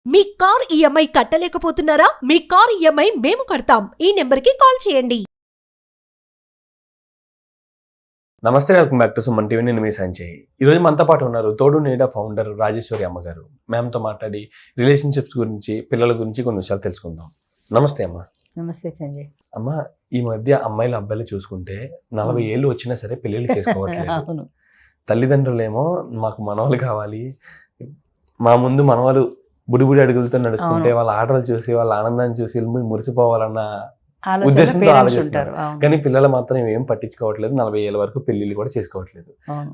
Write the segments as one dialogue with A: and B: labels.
A: మీ car EMI కట్టలేకపోతున్నారా? మీ car EMI మేము కడతాం. ఈ నెంబర్కి కాల్ చేయండి.
B: నమస్తే, welcome back to Suman TV. నేను మీ సంజయ్. ఈరోజు మనతో పాటు ఉన్నారు తోడు నీడ ఫౌండర్ రాజేశ్వరి అమ్మగారు. మ్యామ్తో మాట్లాడి రిలేషన్షిప్స్ గురించి, పిల్లల గురించి కొన్ని విషయాలు తెలుసుకుందాం. నమస్తే అమ్మ.
C: నమస్తే సంజయ్.
B: అమ్మ, ఈ మధ్య అమ్మాయిలు అబ్బాయిలు చూసుకుంటే 40 ఏళ్ళు వచ్చినా సరే పెళ్ళిళ్ళు చేసుకోవట్లేదు.
C: అవును.
B: తల్లిదండ్రులేమో మాకు మనవాళ్ళు కావాలి, మా ముందు మనవాళ్ళు బుడిబుడి అడుగులతో నడుస్తుంటే వాళ్ళ ఆటలు చూసి వాళ్ళ ఆనందాన్ని చూసి మురిసిపోవాలన్న ఉద్దేశంతో ఆలోచిస్తారు. కానీ పిల్లలు మాత్రం ఏం పట్టించుకోవట్లేదు. 40 ఏళ్ళ వరకు పెళ్లిళ్ళు కూడా చేసుకోవట్లేదు.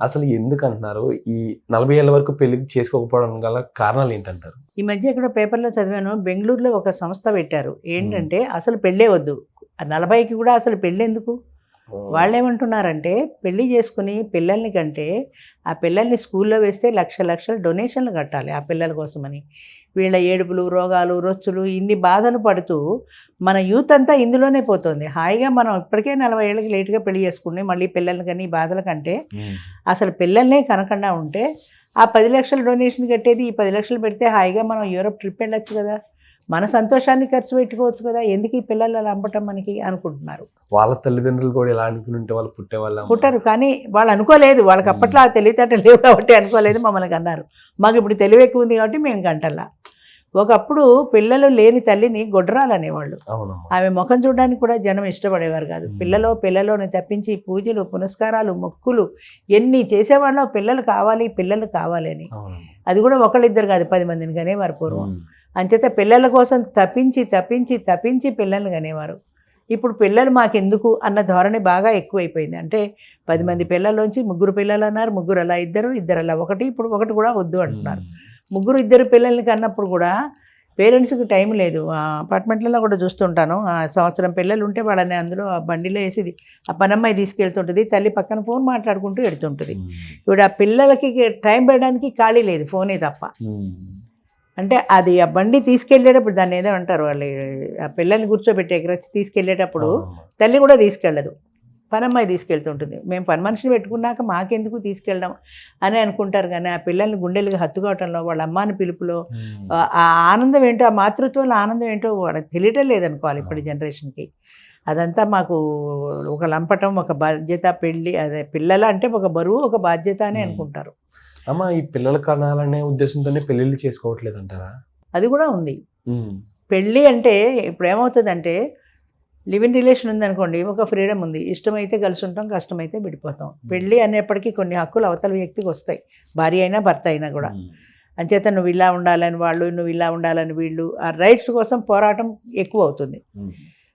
B: అసలు ఎందుకు అంటున్నారు? ఈ 40 ఏళ్ళ వరకు పెళ్లి చేసుకోకపోవడం గల కారణాలు ఏంటంటారు?
C: ఈ మధ్య ఇక్కడ పేపర్లో చదివాను, బెంగళూరులో ఒక సంస్థ పెట్టారు. ఏంటంటే అసలు పెళ్ళే వద్దు, 40కి కూడా అసలు పెళ్ళి ఎందుకు. వాళ్ళు ఏమంటున్నారంటే పెళ్లి చేసుకుని పిల్లల్ని కంటే ఆ పిల్లల్ని స్కూల్లో వేస్తే లక్షల డొనేషన్లు కట్టాలి ఆ పిల్లల కోసమని. వీళ్ళ ఏడుపులు, రోగాలు, రొచ్చులు, ఇన్ని బాధలు పడుతూ మన యూత్ అంతా ఇందులోనే పోతుంది. హాయిగా మనం ఇప్పటికే 40 ఏళ్ళకి లేటుగా పెళ్లి చేసుకుని మళ్ళీ పిల్లల్ని కానీ బాధల కంటే అసలు పిల్లల్నే కనకుండా ఉంటే ఆ 10 లక్షల డొనేషన్ కట్టేది ఈ 10 లక్షలు పెడితే హాయిగా మనం యూరోప్ ట్రిప్ వెళ్ళొచ్చు కదా, మన సంతోషాన్ని ఖర్చు పెట్టుకోవచ్చు కదా, ఎందుకు ఈ పిల్లలు అలా అమ్మటం మనకి అనుకుంటున్నారు.
B: వాళ్ళ తల్లిదండ్రులు కూడా ఎలా అనుకుని ఉంటే వాళ్ళు పుట్టారు,
C: కానీ వాళ్ళు అనుకోలేదు. వాళ్ళకి అప్పట్లో ఆ తెలివితేటలు లేవు కాబట్టి అనుకోలేదు, మమ్మల్ని అన్నారు. మాకు ఇప్పుడు తెలివి ఎక్కువ ఉంది కాబట్టి మేము గంటల్లా. ఒకప్పుడు పిల్లలు లేని తల్లిని గొడ్రాలు అనేవాళ్ళు. ఆమె ముఖం చూడడానికి కూడా జనం ఇష్టపడేవారు కాదు. పిల్లలోని తప్పించి పూజలు, పునస్కారాలు, మొక్కులు ఎన్ని చేసేవాళ్ళో పిల్లలు కావాలి అని. అది కూడా ఒకళ్ళిద్దరు కాదు, 10 మందిని కనేవారు పూర్వం. అంచేత పిల్లల కోసం తప్పించి పిల్లల్ని కనేవారు. ఇప్పుడు పిల్లలు మాకెందుకు అన్న ధోరణి బాగా ఎక్కువైపోయింది. అంటే 10 మంది పిల్లల్లోంచి 3 పిల్లలు అన్నారు, 3 అలా, ఇద్దరు అలా, ఇప్పుడు ఒకటి కూడా వద్దు అంటున్నారు. 2 పిల్లల్ని కన్నప్పుడు కూడా పేరెంట్స్కి టైం లేదు. అపార్ట్మెంట్లలో కూడా చూస్తుంటాను, సంవత్సరం పిల్లలు ఉంటే వాళ్ళని అందులో ఆ బండిలో వేసి ఆ పనమ్మాయి తీసుకెళ్తుంటుంది, తల్లి పక్కన ఫోన్ మాట్లాడుకుంటూ వెళ్తుంటుంది. ఇప్పుడు ఆ పిల్లలకి టైం పెట్టడానికి ఖాళీ లేదు, ఫోనే తప్ప. అంటే అది ఆ బండి తీసుకెళ్ళేటప్పుడు దాన్ని ఏదో అంటారు వాళ్ళు, ఆ పిల్లల్ని కూర్చోబెట్టి ఎగరచ్చి తీసుకెళ్ళేటప్పుడు తల్లి కూడా తీసుకెళ్ళదు, పనమ్మాయి తీసుకెళ్తుంటుంది. మేము పని మనిషిని పెట్టుకున్నాక మాకెందుకు తీసుకెళ్ళడం అని అనుకుంటారు. కానీ ఆ పిల్లల్ని గుండెలుగా హత్తుకోవటంలో, వాళ్ళ అమ్మాని పిలుపులో ఆ ఆనందం ఏంటో, ఆ మాతృత్వంలో ఆనందం ఏంటో వాళ్ళకి తెలియటం లేదనుకోవాలి ఇప్పటి జనరేషన్కి. అదంతా మాకు ఒక లంపటం, ఒక బాధ్యత. పెళ్ళి అదే పిల్లల అంటే ఒక బరువు, ఒక బాధ్యత అని అనుకుంటారు.
B: అమ్మ, ఈ పిల్లల కనాలనే ఉద్దేశంతోనే పెళ్ళిళ్ళు చేసుకోవట్లేదు అంటారా?
C: అది కూడా ఉంది. పెళ్ళి అంటే ఇప్పుడు ఏమవుతుందంటే, లివ్ ఇన్ రిలేషన్ ఉందనుకోండి, ఒక ఫ్రీడమ్ ఉంది, ఇష్టమైతే కలిసి ఉంటాం, కష్టమైతే విడిపోతాం. పెళ్ళి అనేప్పటికీ కొన్ని హక్కులు అవతల వ్యక్తికి వస్తాయి, భార్య అయినా భర్త అయినా కూడా. అంచేత నువ్వు ఇలా ఉండాలని వాళ్ళు, నువ్వు ఇలా ఉండాలని వీళ్ళు, ఆ రైట్స్ కోసం పోరాటం ఎక్కువ అవుతుంది.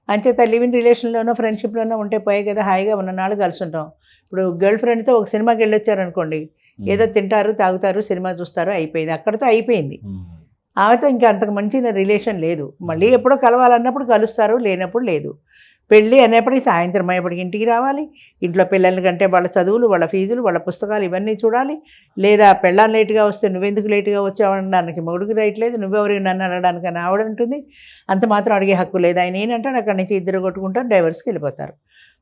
C: అంచేత లివ్ ఇన్ రిలేషన్లోనో ఫ్రెండ్షిప్లోనో ఉంటే పోయే కదా, హాయిగా ఉన్ననాళ్ళు కలిసి ఉంటాం. ఇప్పుడు గర్ల్ ఫ్రెండ్తో ఒక సినిమాకి వెళ్ళొచ్చారనుకోండి, ఏదో తింటారు, తాగుతారు, సినిమా చూస్తారు, అయిపోయింది, అక్కడితో అయిపోయింది. ఆమెతో ఇంకా అంతకు మంచి రిలేషన్ లేదు. మళ్ళీ ఎప్పుడో కలవాలన్నప్పుడు కలుస్తారు, లేనప్పుడు లేదు. పెళ్ళి అనేప్పటికీ సాయంత్రం అయ్యేప్పటికి ఇంటికి రావాలి, ఇంట్లో పిల్లల కంటే వాళ్ళ చదువులు, వాళ్ళ ఫీజులు, వాళ్ళ పుస్తకాలు ఇవన్నీ చూడాలి. లేదా పెళ్ళాన్ని లేటుగా వస్తే నువ్వెందుకు లేటుగా వచ్చావు అనడానికి మొగుడికి రైట్ లేదు, నువ్వెవరికి నన్ను అనడానికి అని ఆవిడ ఉంటుంది. అంత మాత్రం అడిగే హక్కు లేదు. ఆయన ఏంటంటే అక్కడి నుంచి ఇద్దరు కొట్టుకుంటారు, డైవర్స్కి వెళ్ళిపోతారు.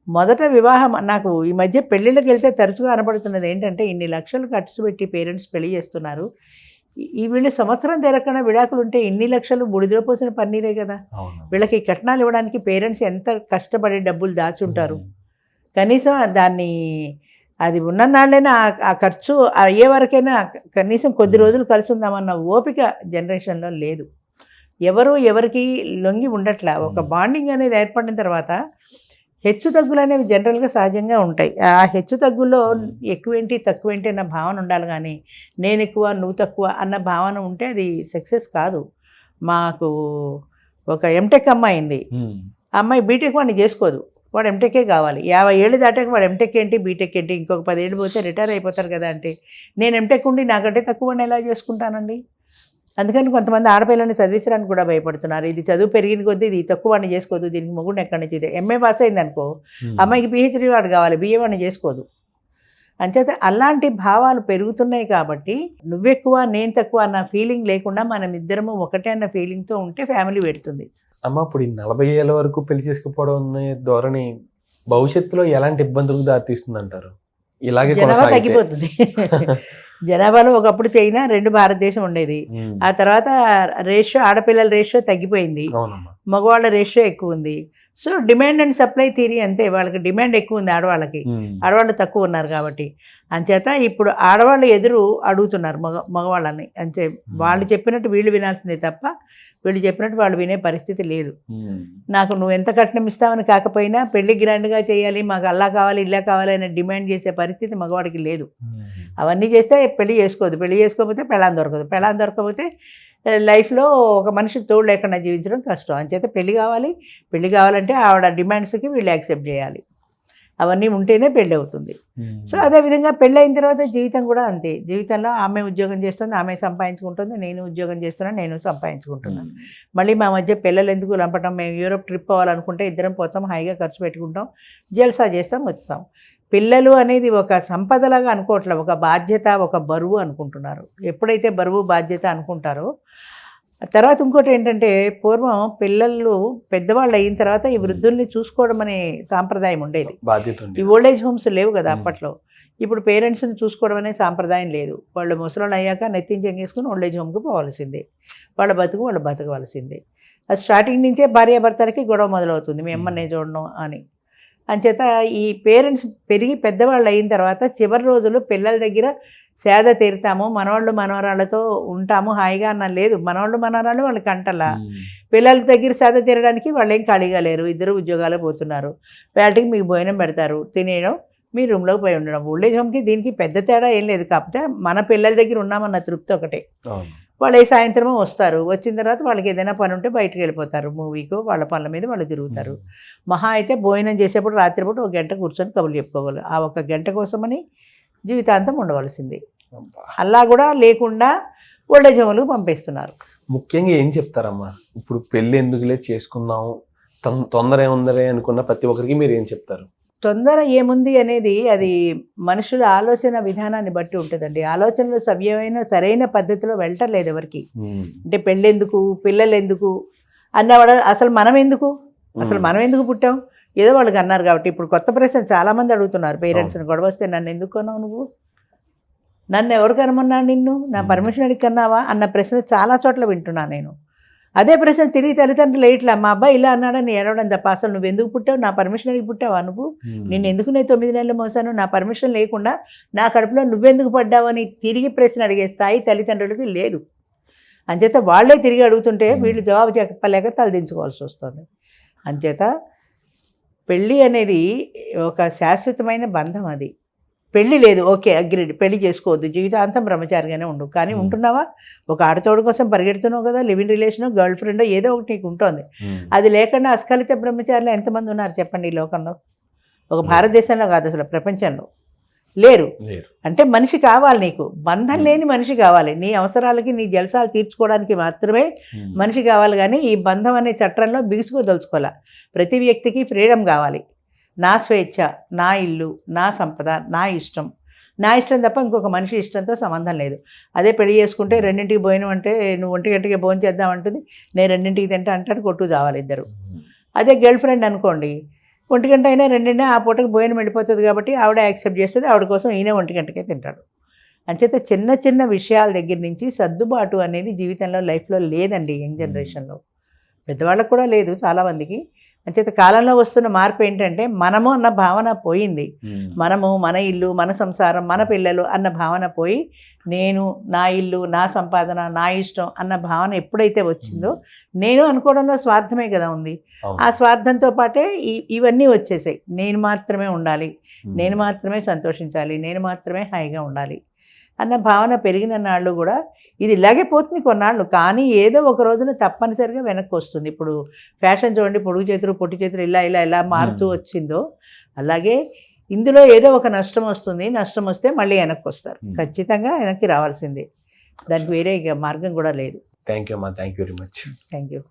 C: మొదట వివాహం, నాకు ఈ మధ్య పెళ్ళిళ్ళకి వెళ్తే తరచుగా కనపడుతున్నది ఏంటంటే, ఇన్ని లక్షలు ఖర్చు పెట్టి పేరెంట్స్ పెళ్లి చేస్తున్నారు, ఈ వీళ్ళు సంవత్సరం తిరగకుండా విడాకులు ఉంటే ఇన్ని లక్షలు బుడిదలో పోసిన పన్నీరే కదా. వీళ్ళకి కట్నాలు ఇవ్వడానికి పేరెంట్స్ ఎంత కష్టపడి డబ్బులు దాచుంటారు. కనీసం దాన్ని అది ఉన్ననాళ్ళైనా ఆ ఖర్చు అయ్యే వరకైనా కనీసం కొద్ది రోజులు కలిసి ఉందామన్న ఓపిక జనరేషన్లో లేదు. ఎవరికి లొంగి ఉండట్లా. ఒక బాండింగ్ అనేది ఏర్పడిన తర్వాత హెచ్చు తగ్గులు అనేవి జనరల్గా సహజంగా ఉంటాయి. ఆ హెచ్చు తగ్గుల్లో ఎక్కువేంటి తక్కువేంటి అన్న భావన ఉండాలి, కానీ నేను ఎక్కువ నువ్వు తక్కువ అన్న భావన ఉంటే అది సక్సెస్ కాదు. మాకు ఒక ఎంటెక్ అమ్మాయి ఉంది, ఆ అమ్మాయి బీటెక్ వాడిని చేసుకోదు, వాడు ఎంటెక్కే కావాలి. 50 ఏళ్ళు దాటాక వాడు ఎంటెక్ ఏంటి, బీటెక్ ఏంటి, ఇంకొక 10 ఏళ్ళు పోతే రిటైర్ అయిపోతారు కదా. అంటే నేను ఎంటెక్ ఉండి నాకంటే తక్కువ వాడిని ఎలా చేసుకుంటానండి. అందుకని కొంతమంది ఆడపిల్లని చదివించడానికి కూడా భయపడుతున్నారు. ఇది చదువు పెరిగిన కొద్దీ ఇది తక్కువ వాడిని చేసుకోదు, దీనికి మొగుడిని ఎక్కడి నుంచి. ఎంఏ పాస్ అయింది అనుకో, అమ్మాయికి పిహెచ్డీ వాడు కావాలి, బిఏ వాడిని చేసుకోదు. అంచేత అలాంటి భావాలు పెరుగుతున్నాయి. కాబట్టి నువ్వెక్కువ నేను తక్కువ అన్న ఫీలింగ్ లేకుండా మనం ఇద్దరము ఒకటే అన్న ఫీలింగ్తో ఉంటే ఫ్యామిలీ పెడుతుంది.
B: అమ్మ, ఇప్పుడు ఈ 40 ఏళ్ళ వరకు పెళ్లి చేసుకుపోవడం అనే ధోరణి భవిష్యత్తులో ఎలాంటి ఇబ్బందులకు దారితీస్తుంది అంటారు? ఇలాగే
C: తగ్గిపోతుంది. జనాభాలో ఒకప్పుడు చైనా 2 భారతదేశం ఉండేది. ఆ తర్వాత రేషియో ఆడపిల్లల రేషియో తగ్గిపోయింది,
B: అవునమ్మా.
C: మగవాళ్ళ రేషియో ఎక్కువ ఉంది. So demand and supply theory అంతే, వాళ్ళకి డిమాండ్ ఎక్కువ ఉంది ఆడవాళ్ళకి, ఆడవాళ్ళు తక్కువ ఉన్నారు కాబట్టి. అంచేత ఇప్పుడు ఆడవాళ్ళు ఎదురు అడుగుతున్నారు మగవాళ్ళని. అంతే, వాళ్ళు చెప్పినట్టు వీళ్ళు వినాల్సిందే తప్ప వీళ్ళు చెప్పినట్టు వాళ్ళు వినే పరిస్థితి లేదు. నాకు నువ్వు ఎంత కట్నం ఇస్తావని కాకపోయినా పెళ్లి గ్రాండ్గా చేయాలి, మాకు అలా కావాలి ఇలా కావాలి అని డిమాండ్ చేసే పరిస్థితి మగవాడికి లేదు. అవన్నీ చేస్తే పెళ్లి చేసుకోవద్దు, పెళ్లి చేసుకోకపోతే పెళ్ళాం దొరకదు, పెళ్ళాం దొరకకపోతే లైఫ్లో ఒక మనిషికి తోడు లేకుండా జీవించడం కష్టం. అంచేత పెళ్లి కావాలి, పెళ్లి కావాలంటే ఆవిడ డిమాండ్స్కి వీళ్ళు యాక్సెప్ట్ చేయాలి, అవన్నీ ఉంటేనే పెళ్ళి అవుతుంది. సో అదేవిధంగా పెళ్ళి అయిన తర్వాత జీవితం కూడా అంతే. జీవితంలో ఆమె ఉద్యోగం చేస్తుంది, ఆమె సంపాదించుకుంటుంది, నేను ఉద్యోగం చేస్తున్నాను, నేను సంపాదించుకుంటున్నాను. మళ్ళీ మా మధ్య పిల్లలు ఎందుకు లంపటం? మేము యూరోప్ ట్రిప్ పోవాలనుకుంటే ఇద్దరం పోతాం, హాయిగా ఖర్చు పెట్టుకుంటాం, జల్సా చేస్తాం, వస్తాం. పిల్లలు అనేది ఒక సంపదలాగా అనుకోవట్లేదు, ఒక బాధ్యత, ఒక బరువు అనుకుంటున్నారు. ఎప్పుడైతే బరువు బాధ్యత అనుకుంటారో తర్వాత ఇంకోటి ఏంటంటే, పూర్వం పిల్లలు పెద్దవాళ్ళు అయిన తర్వాత ఈ వృద్ధుల్ని చూసుకోవడం అనే సాంప్రదాయం ఉండేది,
B: బాధ్యత.
C: ఈ ఓల్డేజ్ హోమ్స్ లేవు కదా అప్పట్లో. ఇప్పుడు పేరెంట్స్ని చూసుకోవడం అనే సాంప్రదాయం లేదు. వాళ్ళు ముసలోళ్ళు అయ్యాక నెత్తిని చెంగేసుకుని ఓల్డేజ్ హోమ్కి పోవాల్సిందే, వాళ్ళ బతుకు వాళ్ళు బతకవలసిందే. అది స్టార్టింగ్ నుంచే భార్యాభర్తలకి గొడవ మొదలవుతుంది, మీ అమ్మనే చూడడం అని. అంచేత ఈ పేరెంట్స్ పెరిగి పెద్దవాళ్ళు అయిన తర్వాత చివరి రోజులు పిల్లల దగ్గర సేద తీరుతాము, మనవాళ్ళు మనవరాళ్ళతో ఉంటాము హాయిగా అన్న లేదు. మనవాళ్ళు మనవరాళ్ళు వాళ్ళకి అంటలా, పిల్లల దగ్గర సేద తీరడానికి వాళ్ళు ఏం ఖాళీగా లేరు, ఇద్దరు ఉద్యోగాలు పోతున్నారు. వేళకి మీకు భోజనం పెడతారు, తినేయడం, మీ రూమ్లోకి పోయి ఉండడం. ఓల్డేజ్ హోమ్కి దీనికి పెద్ద తేడా ఏం లేదు, కాకపోతే మన పిల్లల దగ్గర ఉన్నామన్న తృప్తి ఒకటే. వాళ్ళు ఏ సాయంత్రమో వస్తారు, వచ్చిన తర్వాత వాళ్ళకి ఏదైనా పని ఉంటే బయటకు వెళ్ళిపోతారు, మూవీకో వాళ్ళ పనుల మీద వాళ్ళు తిరుగుతారు. మహా అయితే భోజనం చేసేప్పుడు రాత్రిపూట 1 గంట కూర్చొని కబుర్లు చెప్పుకోగలరు. ఆ 1 గంట కోసమని జీవితాంతం ఉండవలసింది. అలా కూడా లేకుండా ఓల్డేజ్ హోమ్లకు పంపిస్తున్నారు.
B: ముఖ్యంగా ఏం చెప్తారమ్మా? ఇప్పుడు పెళ్ళి ఎందుకులే చేసుకుందాము, తొందర ఏముందరే అనుకున్న ప్రతి ఒక్కరికి మీరు ఏం చెప్తారు?
C: తొందర ఏముంది అనేది అది మనుషుల ఆలోచన విధానాన్ని బట్టి ఉంటుందండి. ఆలోచనలు సవ్యమైన సరైన పద్ధతిలో వెళ్ళటలేదు ఎవరికి. అంటే పెళ్ళెందుకు, పిల్లలు ఎందుకు అన్నవాడు, అసలు మనం ఎందుకు పుట్టాం? ఏదో వాళ్ళకి అన్నారు కాబట్టి. ఇప్పుడు కొత్త ప్రశ్న చాలామంది అడుగుతున్నారు పేరెంట్స్ని, గొడవ వస్తే నన్ను ఎందుకు కొన్నావు నువ్వు, నన్ను ఎవరు కనమన్నాడు, నిన్ను నా పర్మిషన్ అడిగి కన్నావా అన్న ప్రశ్న చాలా చోట్ల వింటున్నాను నేను. అదే ప్రశ్న తిరిగి తల్లిదండ్రులు ఇట్లా మా అబ్బాయి ఇలా అన్నాడని ఏడవడం తప్ప, అసలు నువ్వు ఎందుకు పుట్టావు, నా పర్మిషన్ అడిగి పుట్టావా నువ్వు, నేను ఎందుకు నేను 9 నెలలు మోసాను, నా పర్మిషన్ లేకుండా నా కడుపులో నువ్వెందుకు పడ్డావు అని తిరిగి ప్రశ్న అడిగే స్థాయి తల్లిదండ్రులకి లేదు. అంచేత వాళ్ళే తిరిగి అడుగుతుంటే వీళ్ళు జవాబు చెప్పలేక తలదించుకోవాల్సి వస్తుంది. అంచేత పెళ్ళి అనేది ఒక శాశ్వతమైన బంధం. అది పెళ్ళి లేదు, ఓకే అగ్రీడ్, పెళ్లి చేసుకోవద్దు, జీవితాంతం బ్రహ్మచారిగానే ఉండు. కానీ ఉంటున్నావా, ఒక ఆడతోడు కోసం పరిగెడుతున్నావు కదా, లివింగ్ రిలేషన్, గర్ల్ ఫ్రెండ్ ఏదో ఒకటి నీకు ఉంటుంది. అది లేకుండా అస్ఖలిత బ్రహ్మచారులు ఎంతమంది ఉన్నారు చెప్పండి ఈ లోకంలో? ఒక భారతదేశంలో కాదు, అసలు ప్రపంచంలో లేరు. అంటే మనిషి కావాలి నీకు, బంధం లేని మనిషి కావాలి. నీ అవసరాలకి నీ జలసాలు తీర్చుకోవడానికి మాత్రమే మనిషి కావాలి. కానీ ఈ బంధం అనే చట్రంలో బిగుసుకోదలుచుకోవాలి. ప్రతి వ్యక్తికి ఫ్రీడమ్ కావాలి. నా స్వేచ్ఛ, నా ఇల్లు, నా సంపద, నా ఇష్టం తప్ప ఇంకొక మనిషి ఇష్టంతో సంబంధం లేదు. అదే పెళ్లి చేసుకుంటే 2ంటికి భోజనం అంటే నువ్వు 1 గంటకి భోజనం చేద్దాం అంటుంది, నేను 2ంటికి తింటా అంటాడు, కొట్టు చావాలి ఇద్దరు. అదే గర్ల్ ఫ్రెండ్ అనుకోండి, 1 గంట అయినా 2 ఆ పూటకి భోజనం వెళ్ళిపోతుంది కాబట్టి ఆవిడ యాక్సెప్ట్ చేస్తుంది, ఆవిడ కోసం ఈయన 1 గంటకే తింటాడు. అంచేత చిన్న చిన్న విషయాల దగ్గర నుంచి సర్దుబాటు అనేది జీవితంలో లైఫ్లో లేదండి. యంగ్ జనరేషన్లో పెద్దవాళ్ళకు కూడా లేదు చాలామందికి. అంచేత కాలంలో వస్తున్న మార్పు ఏంటంటే మనము అన్న భావన పోయింది. మనము, మన ఇల్లు, మన సంసారం, మన పిల్లలు అన్న భావన పోయి నేను, నా ఇల్లు, నా సంపాదన, నా ఇష్టం అన్న భావన ఎప్పుడైతే వచ్చిందో, నేను అనుకోవడంలో స్వార్థమే కదా ఉంది. ఆ స్వార్థంతో పాటే ఇవన్నీ వచ్చేసాయి. నేను మాత్రమే ఉండాలి, నేను మాత్రమే సంతోషించాలి, నేను మాత్రమే హాయిగా ఉండాలి అన్న భావన పెరిగిన నాళ్ళు కూడా ఇది ఇలాగే పోతుంది కొన్నాళ్ళు. కానీ ఏదో ఒక రోజున తప్పనిసరిగా వెనక్కి వస్తుంది. ఇప్పుడు ఫ్యాషన్ చూడండి, పొడుగు చేతులు పొట్టి చేతులు ఇలా మారుతూ వచ్చిందో, అలాగే ఇందులో ఏదో ఒక నష్టం వస్తుంది. నష్టం వస్తే మళ్ళీ వెనక్కి వస్తారు, ఖచ్చితంగా వెనక్కి రావాల్సిందే. దానికి వేరే మార్గం కూడా లేదు.
B: థ్యాంక్ యూ అమ్మా, thank you very much.
C: Thank you.